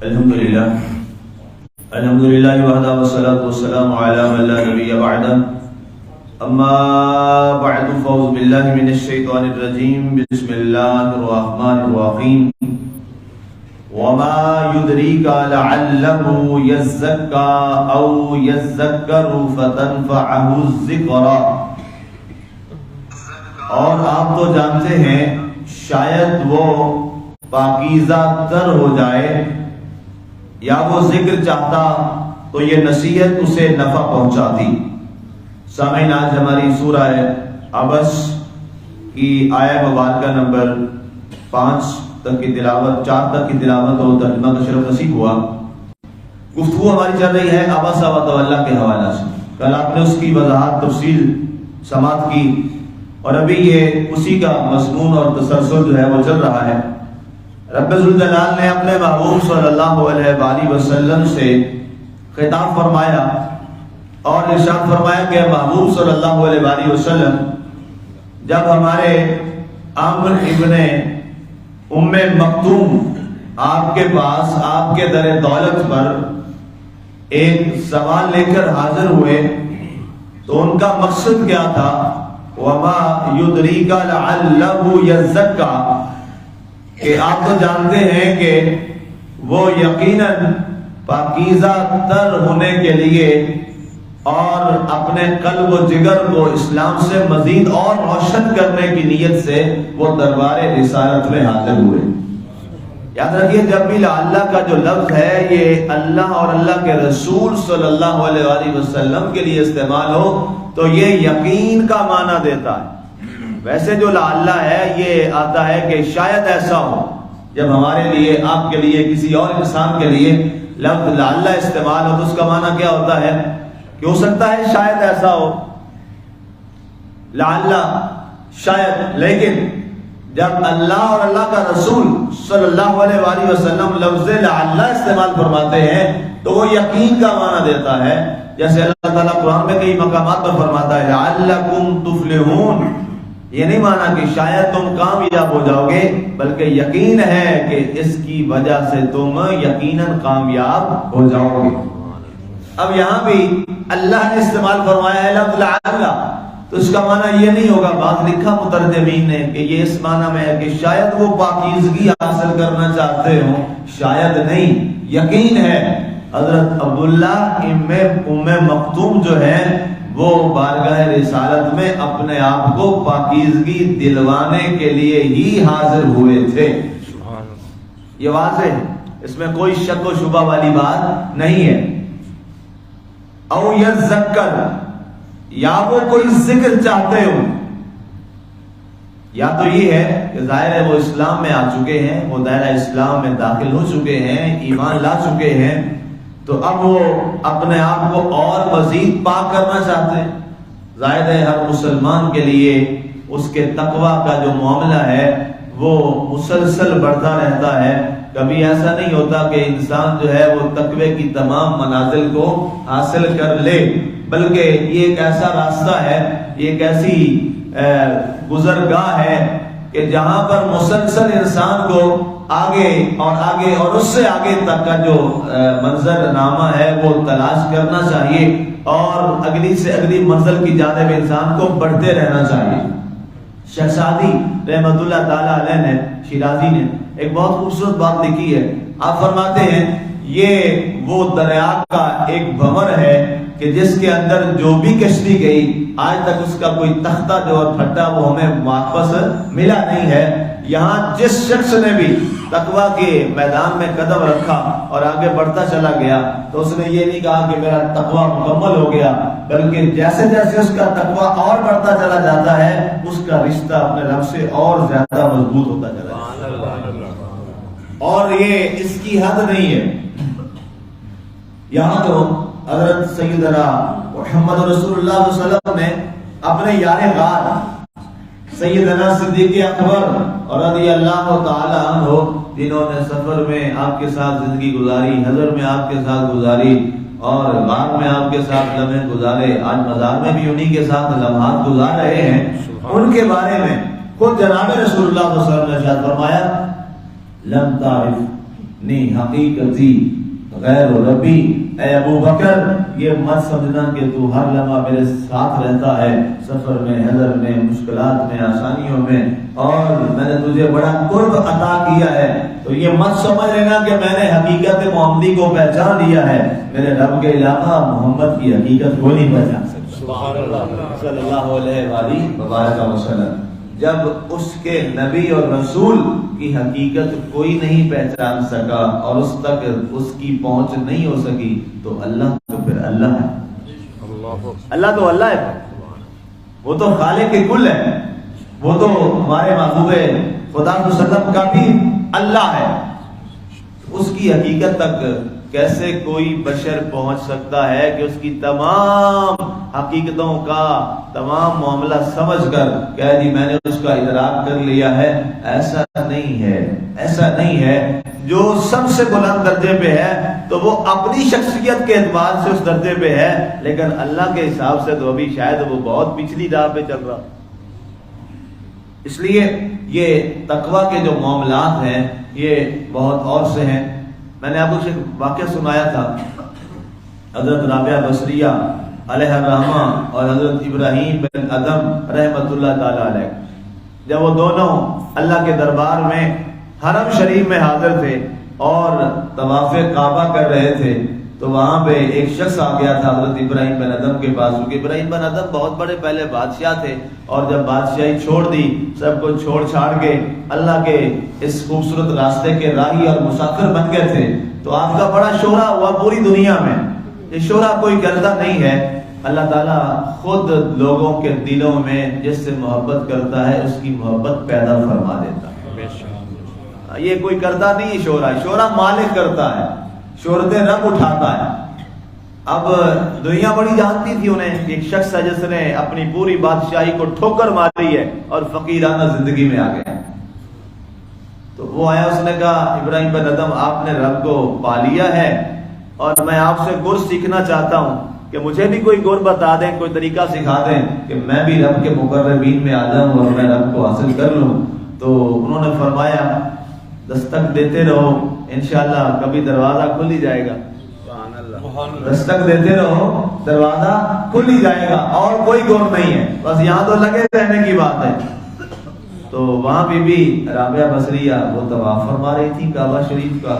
الحمدللہ وحدہ والصلاة والسلام علی من لا نبی بعدہ اما بعد فاعوذ باللہ من الشیطان الرجیم بسم اللہ الرحمن الرحیم وما يدریک لعلہ یزکا او یذکر فتنفعہ الذکرى، اور آپ تو جانتے ہیں شاید وہ پاکیزہ تر ہو جائے یا وہ ذکر چاہتا تو یہ نصیحت اسے نفع پہنچاتی۔ سامعین، آج ہماری سورہ عبس کی آیہ مبارکہ نمبر 5 تک کی تلاوت، 4 تک کی تلاوت اور ترجمہ کا شرف نصیب ہوا۔ گفتگو ہماری چل رہی ہے عبس و تولی کے حوالہ سے۔ کل آپ نے اس کی وضاحت تفصیل سماعت کی اور ابھی یہ اسی کا مضمون اور تسلسل جو ہے وہ چل رہا ہے۔ رب ذوالجلال نے اپنے محبوب صلی اللہ علیہ وآلہ وسلم سے خطاب فرمایا اور ارشاد فرمایا کہ محبوب صلی اللہ علیہ وآلہ وسلم، جب ہمارے عمرو ابن ام مکتوم آپ کے پاس آپ کے در دولت پر ایک سوال لے کر حاضر ہوئے تو ان کا مقصد کیا تھا؟ وما یدریک لعلہ یزکا، کہ آپ تو جانتے ہیں کہ وہ یقیناً پاکیزہ تر ہونے کے لیے اور اپنے قلب و جگر کو اسلام سے مزید اور روشن کرنے کی نیت سے وہ دربار رسالت میں حاضر ہوئے۔ یاد رکھیے، جب بھی اللہ کا جو لفظ ہے یہ اللہ اور اللہ کے رسول صلی اللہ علیہ وآلہ وسلم کے لیے استعمال ہو تو یہ یقین کا معنی دیتا ہے۔ ویسے جو لعلہ ہے یہ آتا ہے کہ شاید ایسا ہو۔ جب ہمارے لیے، آپ کے لیے، کسی اور انسان کے لیے لفظ لعلہ استعمال ہو تو اس کا معنی کیا ہوتا ہے کہ ہو سکتا ہے شاید ایسا ہو، لعلہ شاید۔ لیکن جب اللہ اور اللہ کا رسول صلی اللہ علیہ وآلہ وسلم لفظ لعلہ استعمال فرماتے ہیں تو وہ یقین کا معنی دیتا ہے۔ جیسے اللہ تعالیٰ قرآن میں کئی مقامات پر فرماتا ہے لعلکم تفلحون، یہ نہیں مانا کہ شاید تم کامیاب ہو جاؤ گے، بلکہ یقین ہے کہ اس کی وجہ سے تم یقیناً کامیاب ہو جاؤ گے۔ اب یہاں بھی اللہ نے استعمال فرمایا ہے لفظ لعلہ، تو اس کا معنی یہ نہیں ہوگا، بات لکھا مترجمین نے کہ یہ اس معنی میں ہے کہ شاید وہ پاکیزگی حاصل کرنا چاہتے ہوں، شاید نہیں، یقین ہے۔ حضرت عبداللہ ام مکتوم جو ہے وہ بارگاہ رسالت میں اپنے آپ کو پاکیزگی دلوانے کے لیے ہی حاضر ہوئے تھے۔ یہ واضح ہے، اس میں کوئی شک و شبہ والی بات نہیں ہے۔ او یذکر، یا وہ کوئی ذکر چاہتے ہو، یا تو یہ ہے کہ ظاہر ہے وہ اسلام میں آ چکے ہیں، وہ دائرہ اسلام میں داخل ہو چکے ہیں، ایمان لا چکے ہیں، تو اب وہ اپنے آپ کو اور مزید پاک کرنا چاہتے ہیں۔ ظاہر ہے ہر مسلمان کے لیے اس کے تقوی کا جو معاملہ ہے وہ مسلسل بڑھتا رہتا ہے۔ کبھی ایسا نہیں ہوتا کہ انسان جو ہے وہ تقوی کی تمام منازل کو حاصل کر لے، بلکہ یہ ایک ایسا راستہ ہے، یہ ایک ایسی گزرگاہ ہے کہ جہاں پر مسلسل انسان کو آگے اور اس سے آگے تک کا جو منظر نامہ ہے وہ تلاش کرنا چاہیے اور اگلی سے اگلی منزل کی جانب انسان کو بڑھتے رہنا چاہیے۔ شیخ سعدی رحمۃ اللہ تعالی علیہ نے، شیرازی نے ایک بہت خوبصورت بات لکھی ہے۔ آپ فرماتے ہیں یہ وہ دریا کا ایک بھنور ہے کہ جس کے اندر جو بھی کشتی گئی آج تک اس کا کوئی تختہ جو پھٹا وہ ہمیں واپس ملا نہیں ہے۔ یہاں جس شخص نے بھی تقوی کے میدان میں قدم رکھا اور آگے بڑھتا چلا گیا تو اس نے یہ نہیں کہا کہ میرا تقوی مکمل ہو گیا، بلکہ جیسے جیسے اس کا تقوی اور بڑھتا چلا جاتا ہے اس کا رشتہ اپنے رب سے اور زیادہ مضبوط ہوتا چلا جاتا ہے۔ اور یہ اس کی حد نہیں ہے، یہاں تو حضرت سیدنا محمد رسول اللہ صلی اللہ علیہ وسلم نے اپنے یار غار سیدنا صدیق اکبر رضی اللہ تعالی عنہ، جنہوں نے سفر میں آپ کے ساتھ زندگی گزاری، حضر میں آپ کے ساتھ گزاری اور غار میں آپ کے ساتھ لمحے گزارے، آج مزار میں بھی انہی کے ساتھ لمحات گزار رہے ہیں، ان کے بارے میں خود جناب رسول اللہ صلی اللہ علیہ وسلم نے ارشاد فرمایا لم تعرف نی حقیقتی غیر ربی، اے ابو بکر یہ مت سمجھنا کہ تو ہر لمحہ میرے ساتھ رہتا ہے، سفر میں، حضر میں، مشکلات میں، آسانیوں میں، اور میں نے تجھے بڑا قرب عطا کیا ہے، تو یہ مت سمجھ لینا کہ میں نے حقیقت محمدی کو پہچان لیا ہے، میرے رب کے علاوہ محمد کی حقیقت کو نہیں پہچان سکتا صلی اللہ علیہ وآلہ وسلم۔ جب اس کے نبی اور رسول کی حقیقت کوئی نہیں پہچان سکا اور اس تک اس کی پہنچ نہیں ہو سکی تو اللہ تو پھر اللہ ہے، اللہ تو اللہ ہے، وہ تو خالق کل ہے، وہ تو ہمارے محبوب خدا صلی اللہ علیہ وسلم کا بھی اللہ ہے، اس کی حقیقت تک کیسے کوئی بشر پہنچ سکتا ہے کہ اس کی تمام حقیقتوں کا تمام معاملہ سمجھ کر کہہ جی میں نے اس کا ادراک کر لیا ہے؟ ایسا نہیں ہے، ایسا نہیں ہے۔ جو سب سے بلند درجے پہ ہے تو وہ اپنی شخصیت کے اعتبار سے اس درجے پہ ہے، لیکن اللہ کے حساب سے تو ابھی شاید وہ بہت پچھلی راہ پہ چل رہا۔ اس لیے یہ تقویٰ کے جو معاملات ہیں یہ بہت اور سے ہیں۔ میں نے آپ کو ایک واقعہ سنایا تھا، حضرت رابعہ بصریہ علیہ الرحمہ اور حضرت ابراہیم بن ادم رحمۃ اللہ تعالی علیہ، جب وہ دونوں اللہ کے دربار میں حرم شریف میں حاضر تھے اور طواف کعبہ کر رہے تھے، تو وہاں پہ ایک شخص آ گیا تھا حضرت ابراہیم بن ادم کے پاس، کیونکہ ابراہیم بن ادم بہت بڑے پہلے بادشاہ تھے، اور جب بادشاہی چھوڑ دی، سب کو چھوڑ چھاڑ کے اللہ کے اس خوبصورت راستے کے راہی اور مسافر بن گئے تھے، تو آپ کا بڑا شہرہ ہوا پوری دنیا میں۔ یہ شہرہ کوئی کرتا نہیں ہے، اللہ تعالیٰ خود لوگوں کے دلوں میں جس سے محبت کرتا ہے اس کی محبت پیدا فرما دیتا ہے۔ یہ کوئی کرتا نہیں شہرہ، شہرہ مالک کرتا ہے، شہرت رب اٹھاتا ہے۔ اب دنیا بڑی جانتی تھی انہیں، ایک شخص ہے جس نے اپنی پوری بادشاہی کو ٹھوکر ماری ہے اور فقیرانہ زندگی میں آ گیا، تو وہ آیا، اس نے کہا ابراہیم بن ادم آپ نے رب کو پا لیا ہے اور میں آپ سے گر سیکھنا چاہتا ہوں کہ مجھے بھی کوئی گر بتا دیں، کوئی طریقہ سکھا دیں کہ میں بھی رب کے مقربین میں آ جاؤں اور میں رب کو حاصل کر لوں۔ تو انہوں نے فرمایا دستک دیتے رہو، انشاءاللہ کبھی دروازہ کھل ہی جائے گا، دستک دیتے رہو دروازہ کھل ہی جائے گا، اور کوئی گور نہیں ہے، بس یہاں تو لگے رہنے کی بات ہے۔ تو وہاں بھی رابعہ بصریہ وہ طواف فرما رہی تھی کعبہ شریف کا،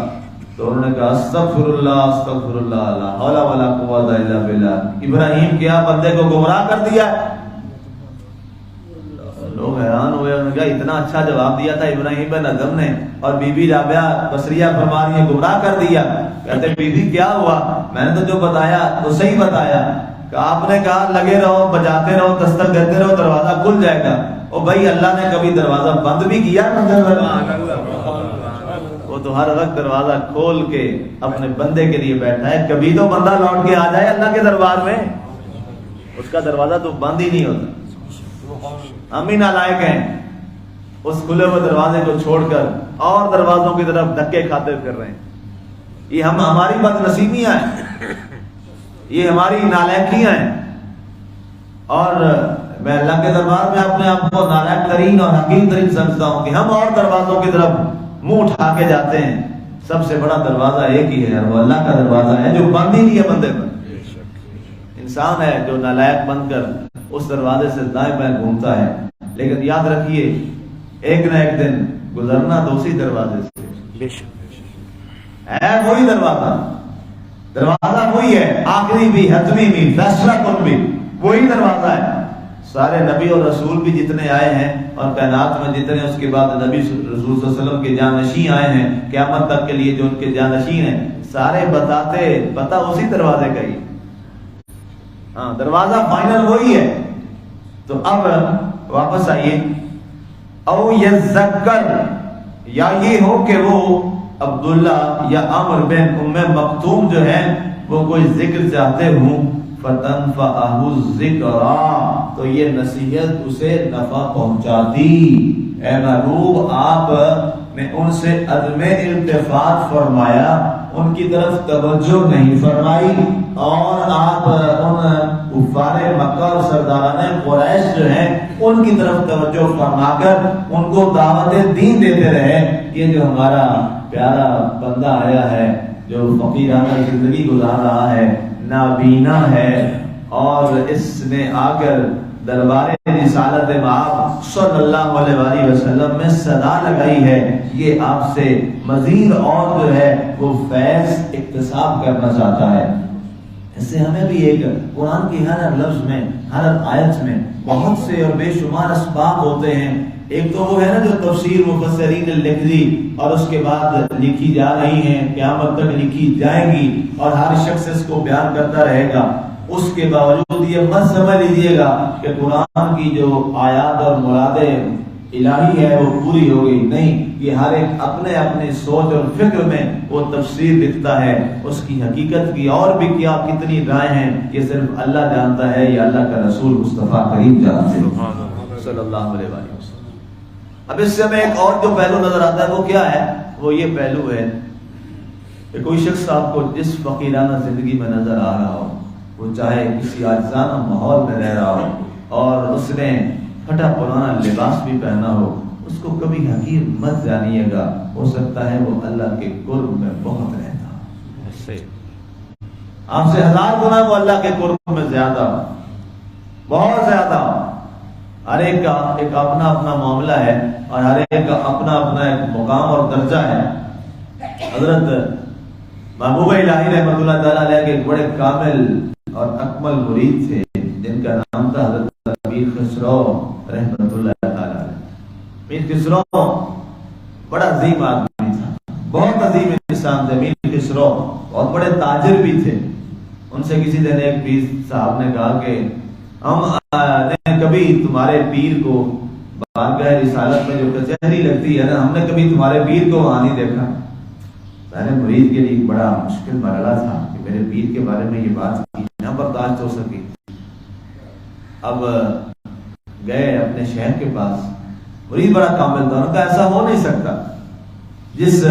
تو انہوں نے کہا استغفر اللہ لا حول ولا قوت الا باللہ، ابراہیم کیا بندے کو گمراہ کر دیا۔ لوگ حیران ہوئے، انہوں نے کہا اتنا اچھا جواب دیا تھا ابراہیم بن ادم نے، اور بی بی رابعہ بصریہ فرما رہی ہے گمراہ کر دیا۔ کہتے بی بی کیا ہوا؟ میں نے تو جو بتایا تو صحیح بتایا، کہ آپ نے کہا لگے رہو، بجاتے رہو، دستک دیتے رہو، دروازہ کھل جائے گا۔ اور بھائی اللہ نے کبھی دروازہ بند بھی کیا؟ وہ تو ہر وقت دروازہ کھول کے اپنے بندے کے لیے بیٹھا ہے، کبھی تو بندہ لوٹ کے آ جائے اللہ کے دربار میں، اس کا دروازہ تو بند ہی نہیں ہوتا۔ ہم ہی نالائق ہیں، اس کھلے ہوئے دروازے کو چھوڑ کر اور دروازوں کی طرف دھکے کھاتے پھر رہے ہیں۔ یہ ہماری بد نصیبیاں ہیں، یہ ہماری نالائکیاں ہیں، اور میں اللہ کے دربار میں اپنے آپ کو نالائق ترین اور حقیر ترین سمجھتا ہوں کہ ہم اور دروازوں کی طرف منہ اٹھا کے جاتے ہیں۔ سب سے بڑا دروازہ ایک ہی ہے، اور وہ اللہ کا دروازہ ہے جو بند ہی نہیں ہے بندے پر۔ انسان ہے جو نالائق بن کر اس دروازے سے دائیں بائیں گھومتا ہے، لیکن یاد رکھیے ایک نہ ایک دن گزرنا تو اسی دروازے سے ہے، وہی دروازہ وہی ہے، آخری بھی، حتمی بھی، فیصلہ کن بھی وہی دروازہ ہے۔ سارے نبی اور رسول بھی جتنے آئے ہیں اور کائنات میں جتنے اس کے بعد نبی رسول صلی اللہ علیہ وسلم کے جانشین آئے ہیں، قیامت تک کے لیے جو ان کے جانشین ہیں، سارے پتا اسی دروازے کا ہی، ہاں دروازہ فائنل وہی ہے۔ تو اب واپس آئیے، او یذکر، یا یہ ہو کہ وہ عبداللہ یا عمر بن ام مکتوم جو ہے وہ کوئی ذکر چاہتے ہوں، فتنفعہ الذکرى، تو یہ نصیحت اسے نفع پہنچاتی۔ اے محبوب آپ نے ان سے عدم التفات فرمایا، ان کی طرف توجہ نہیں فرمائی، اور آپ ان کفار مکہ اور سرداران قریش جو ہیں ان کی طرف توجہ فرما کر ان کو دعوت دین دیتے رہے۔ یہ جو ہمارا پیارا بندہ آیا ہے جو فقیرانہ زندگی گزار رہا ہے، نابینا ہے، اور اس نے آ کر دربار رسالت مآب صلی اللہ علیہ وآلہ وسلم میں صدا لگائی ہے، یہ آپ سے مزید اور جو ہے وہ فیض اکتساب کرنا چاہتا ہے۔ اس سے ہمیں بھی ایک قرآن کی ہر لفظ میں، ہر آیت میں بہت سے اور بے شمار اسباب ہوتے ہیں۔ ایک تو وہ ہے نا جو تفسیر مفسرین نے لکھ دی اور اس کے بعد لکھی جا رہی ہیں، قیامت تک لکھی جائیں گی اور ہر شخص اس کو بیان کرتا رہے گا۔ اس کے باوجود یہ مت سمجھ لیجیے گا کہ قرآن کی جو آیات اور مرادیں الہی ہے وہ پوری ہو گئی، نہیں، یہ ہر ایک اپنے اپنے سوچ اور فکر میں وہ تفسیر لکھتا ہے۔ اس کی حقیقت کی اور بھی کیا کتنی رائے ہیں یہ صرف اللہ جانتا ہے، یہ اللہ کا رسول مصطفیٰ کریم جانتے ہیں صلی اللہ علیہ وسلم۔ اب اس سے ہمیں ایک اور جو پہلو نظر آتا ہے وہ کیا ہے؟ وہ یہ پہلو ہے کہ کوئی شخص آپ کو جس فقیرانہ زندگی میں نظر آ رہا ہو، وہ چاہے کسی عاجزانہ ماحول میں رہ رہا ہو اور اس نے پھٹا پرانا لباس بھی پہنا ہو، اس کو کبھی حقیر مت جانیے گا، ہو سکتا ہے وہ اللہ کے قرب میں بہت رہتا ہو، آپ سے 1000 گنا وہ اللہ کے قرب میں زیادہ، بہت زیادہ۔ ہر ایک کا ایک اپنا اپنا معاملہ ہے اور ہر ایک کا اپنا اپنا ایک مقام اور درجہ ہے۔ حضرت محبوب الہی رحمۃ اللہ تعالیٰ علیہ کے ایک بڑے کامل اور اکمل مرید تھے جن کا نام تھا حضرت میر خسرو رحمۃ اللہ تعالیٰ علیہ۔ میر خسرو بڑا عظیم آدمی تھا، بہت عظیم انسان تھے میر خسرو، بہت بڑے تاجر بھی تھے۔ ان سے کسی دن ایک پیر صاحب نے کہا کہ ہم نے کبھی تمہارے پیر کو بارگاہ رسالت میں جو کچہری لگتی ہے نا، ہم نے کبھی تمہارے پیر کو وہاں نہیں دیکھا۔ پہلے مرید کے لیے بڑا مشکل مرحلہ تھا کہ میرے پیر کے بارے میں یہ بات نہ برداشت ہو سکی۔ اب گئے اپنے شیخ کے پاس، مرید بڑا کامل تھا، انہوں نے کہا ایسا ہو نہیں سکتا، جس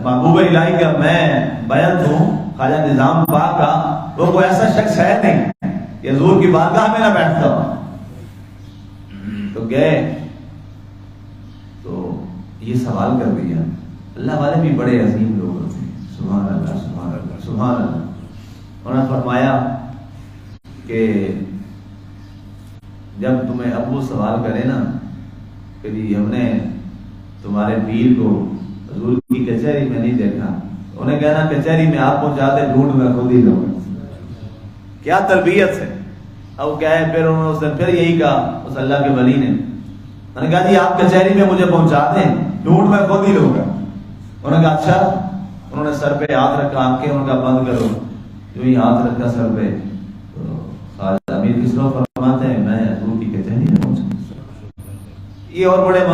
محبوب الہی کا میں بیعت ہوں خواجہ نظام پاک کا، وہ کوئی ایسا شخص ہے نہیں کہ حضور کی بارگاہ میں نہ بیٹھتا ہو۔ تو گئے تو یہ سوال کر دیا، اللہ والے بھی بڑے عظیم لوگ ہوتے ہیں، سبحان اللہ سبحان اللہ سبحان اللہ۔ انہوں نے فرمایا کہ جب تمہیں ابو سوال کرے نا کہ جی ہم نے تمہارے پیر کو حضور کی کچہری میں نہیں دیکھا، انہیں کہنا کچہری میں آپ پہنچاتے، ڈھونڈ میں خود ہی لوگ۔ کیا تربیت ہے! اب کیا ہے، پھر انہوں نے اس دن پھر یہی کہا اس اللہ کے ولی نے، میں نے کہا جی آپ کچہری میں مجھے پہنچا دیں، ڈھونڈ میں خود ہی لوں گا۔ انہوں نے کہا اچھا۔ انہوں نے سر پہ ہاتھ رکھا، آنکھیں ان کا بند کرو، جو ہی ہاتھ رکھا سر پہ تو خواجہ امیر خسرو فرماتے ہیں میں حضور کی کچہری میں پہنچا۔ یہ اور بڑے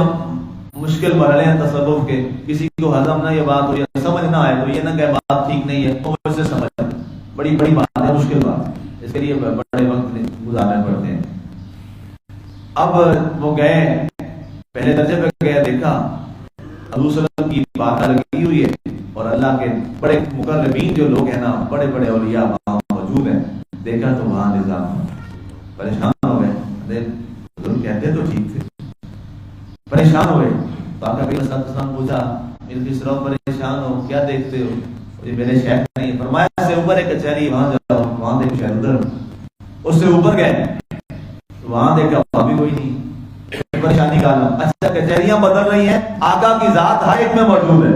مشکل مرحلے ہیں تصوف کے، کسی کو ہضم نہ یہ بات ہو یا سمجھ نہ آئے تو یہ نہ کہ بات ٹھیک نہیں ہے، وہ سے سمجھ، بڑی بڑی بات ہے، مشکل بات ہے، اس کے لیے بڑے وقت گزارنے پڑتے ہیں۔ اب وہ گئے، پہلے درجے پہ گئے، دیکھا حضور صلی اللہ علیہ وسلم کی بارگاہ لگی ہوئی ہے اور اللہ کے بڑے مقربین جو لوگ ہیں نا، بڑے بڑے اولیاء وہاں موجود ہیں۔ دیکھا تو وہاں نظام پریشان ہو گئے، حضور کہتے تو ٹھیک تھے، پریشان ہوئے۔ تو آقا کریم صلی اللہ علیہ وسلم پوچھا میر خسرو پریشان ہو کیا دیکھتے ہو؟ یہ میرے شیخ نہیں، فرمایا سے اوپر ایک کچہری، وہاں جاؤ، وہاں دیکھ شاید ادھر۔ اس سے اوپر گئے، وہاں دیکھا وہاں بھی کوئی نہیں، پریشانی کا عالم۔ اچھا کچہریاں بدل رہی ہیں، آقا کی ذات ہائٹ میں موجود ہے۔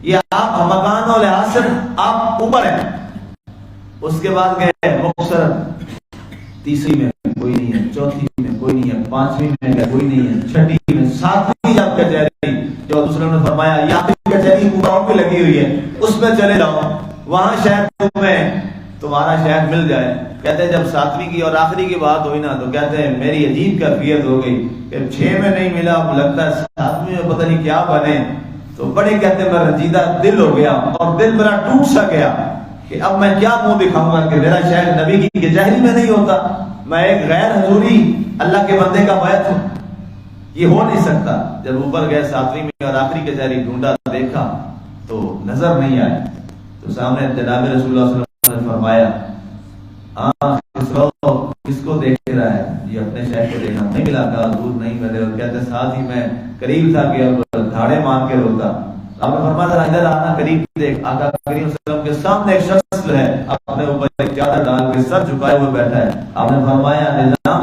یہ آپ مکان و لحاظ سے آپ اوپر ہیں۔ اس کے بعد گئے مختصر، تیسری میں کوئی نہیں ہے، چوتھی میں کوئی نہیں ہے، پانچویں میں کوئی نہیں ہے، چھٹی میں، ساتویں جب کچہری جو دوسرے نے فرمایا یا کچہری پوراؤں پہ لگی ہوئی ہے اس میں چلے جاؤ، وہاں شاید تمہیں تمہارا شیخ مل جائے۔ کہتے ہیں جب 7ویں کی اور آخری کی بات ہوئی نا تو کہتے ہیں میری عجیب کیفیت ہو گئی کہ 6 میں نہیں ملا، اب لگتا ہے 7ویں میں پتہ نہیں کیا بنے۔ تو بڑے کہتے ہیں میں رنجیدہ دل ہو گیا اور دل میرا ٹوٹ سا گیا کہ اب میں کیا منہ دکھاؤں گا کہ میرا شیخ نبی کی کچہری میں نہیں ہوتا، میں ایک غیر حضوری اللہ کے بندے کا بیعت ہوں، یہ ہو نہیں سکتا۔ جب اوپر گئے 7ویں میں اور آخری کچہری ڈھونڈا، دیکھا تو نظر نہیں آئے، تو سامنے جناب رسول اللہ صلی اللہ علیہ وسلم نے فرمایا کس کو دیکھ رہا ہے؟ یہ اپنے شیخ کو دیکھا، نہیں ملا، کہا حضور نہیں ملے، اور کہتے ساتھ ہی میں قریب تھا کہ اب دھاڑے مار کے روتا. آپ نے فرمایا ذرا ادھر آنا قریب دیکھ. آقا کریم صلی اللہ علیہ وسلم کے سامنے ایک شخص جو ہے اپنے اوپر ایک چادر ڈال کے سر جھکائے ہوئے بیٹھا ہے. آپ نے فرمایا نظام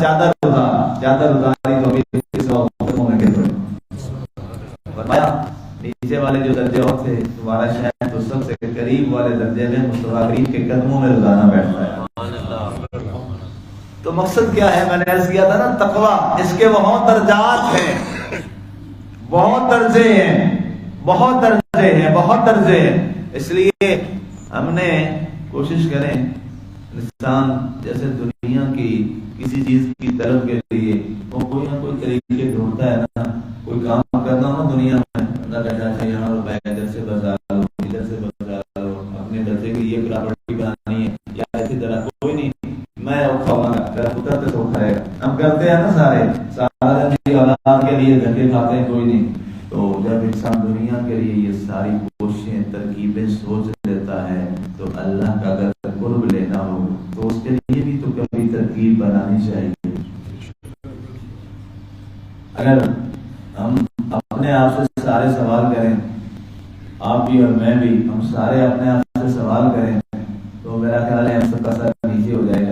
چادر اتاری تو ابھی اس وقت میں گر پڑے. فرمایا نیچے والے جو درجے اور تھے تمہارا شہر تو سب سے قریب والے درجے میں مصطفیٰ کریم کے قدموں میں روزانہ بیٹھتا ہے. تو مقصد کیا ہے؟ میں نے عرض کیا تھا نا تقویٰ، اس کے بہت درجات ہیں، بہت درجے ہیں، بہت درجے ہیں. اس لیے ہم نے کوشش کریں انسان جیسے دنیا کی کسی چیز کی طرف کے لیے وہ کوئی نہ کوئی طریقے ڈھونڈتا ہے نا. کوئی کام کرنا ہو نا دنیا میں اللہ کہتا ہے یہاں روپے ادھر سے بچا لو، ادھر سے بچا لو، اپنے بچے کی یہ پراپرٹی بنانی ہے یا اسی طرح کوئی نہیں میں کھاؤں گا پتر تو کھائے گا. ہم کرتے ہیں نا سارا دن اولاد کے لیے گھر کے کھاتے ہیں کوئی نہیں. تو جب انسان دنیا کے لیے یہ ساری کوششیں ترکیبیں سوچ لیتا ہے تو اللہ کا اگر قرب لینا ہو تو اس کے لیے بھی تو کبھی ترکیب بنانی چاہیے. اگر ہم اپنے آپ سے سارے سوال کریں، آپ بھی اور میں بھی، ہم سارے اپنے آپ سے سوال کریں تو میرا خیال ہے ہم سب کا سر نیچے ہو جائے گا.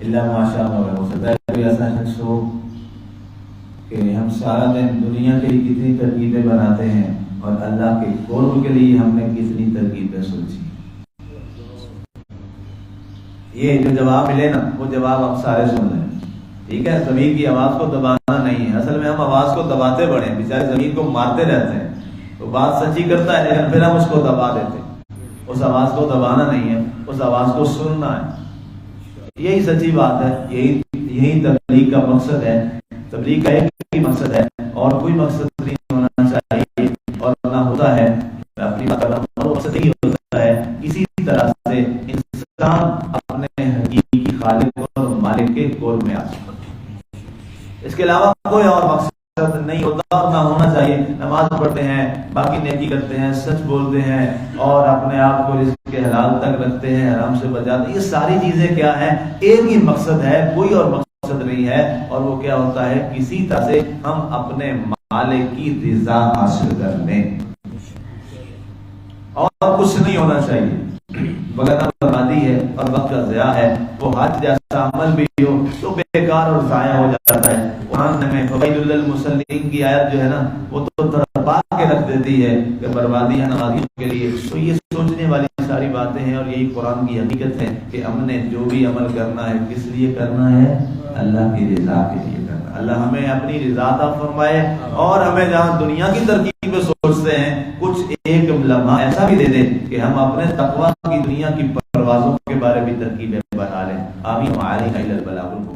اللہ ماشاء اللہ ہو سکتا ہے کوئی ایسا شخص ہو کہ ہم سارا دن دنیا کے لیے کتنی ترکیبیں بناتے ہیں اور اللہ کے قرب کے لیے ہم نے کتنی ترکیبیں سوچی. یہ جو جواب ملے نا وہ جواب آپ سارے سن لیں. ٹھیک ہے، زمین کی آواز کو دبانا نہیں ہے. اصل میں ہم آواز کو دباتے بڑے ہیں، بیچارے زمین کو مارتے رہتے ہیں. تو بات سچی کرتا ہے لیکن پھر ہم اس کو دبا دیتے ہیں. اس آواز کو دبانا نہیں ہے، اس آواز کو سننا ہے. یہی سچی بات ہے، یہی تبلیغ کا مقصد ہے. تبلیغ کا ایک ہی مقصد ہے اور کوئی مقصد نہیں ہونا چاہیے، اور نہ ہوتا ہے اپنی بات کرنا اور مقصد ہی ہوتا ہے اسی طرح سے انسان اپنے حقیقی خالق اور مالک کے قرب میں آ جائے. اس کے علاوہ کوئی اور مقصد نہیں ہوتا اور نہ ہونا چاہیے. نماز پڑھتے ہیں، باقی نیکی کرتے ہیں، سچ بولتے ہیں اور اپنے آپ کو رزق کے حلال تک رکھتے ہیں، حرام سے بچاتے ہیں. یہ ساری چیزیں کیا ہیں؟ ایک ہی مقصد ہے، کوئی اور مقصد نہیں ہے. اور وہ کیا ہوتا ہے؟ کسی طرح سے ہم اپنے مالک کی رضا حاصل کر لیں اور کچھ نہیں ہونا چاہیے. وغیرہ بربادی ہے اور وقت کا ضیاع ہے. وہ حج جیسا عمل بھی ہو تو بیکار اور ضائع ہو جاتا ہے. قرآن میں فوائد للمصلین کی آیت جو ہے نا وہ تو ترپا کے رکھ دیتی ہے کہ بربادی ہے نمازیوں کے لیے. تو یہ سوچنے والی ساری باتیں ہیں اور یہی قرآن کی حقیقت ہے کہ ہم نے جو بھی عمل کرنا ہے کس لیے کرنا ہے؟ اللہ کی رضا کے لیے کرنا. اللہ ہمیں اپنی رضا عطا فرمائے اور ہمیں جہاں دنیا کی ترکیبیں سوچتے ہیں کچھ ایک لمحہ ایسا بھی دے دے کہ ہم اپنے تقویٰ کی دنیا کی پروازوں کے بارے بھی ترکیبیں بنا لیں. آمین. وعلیکم السلام.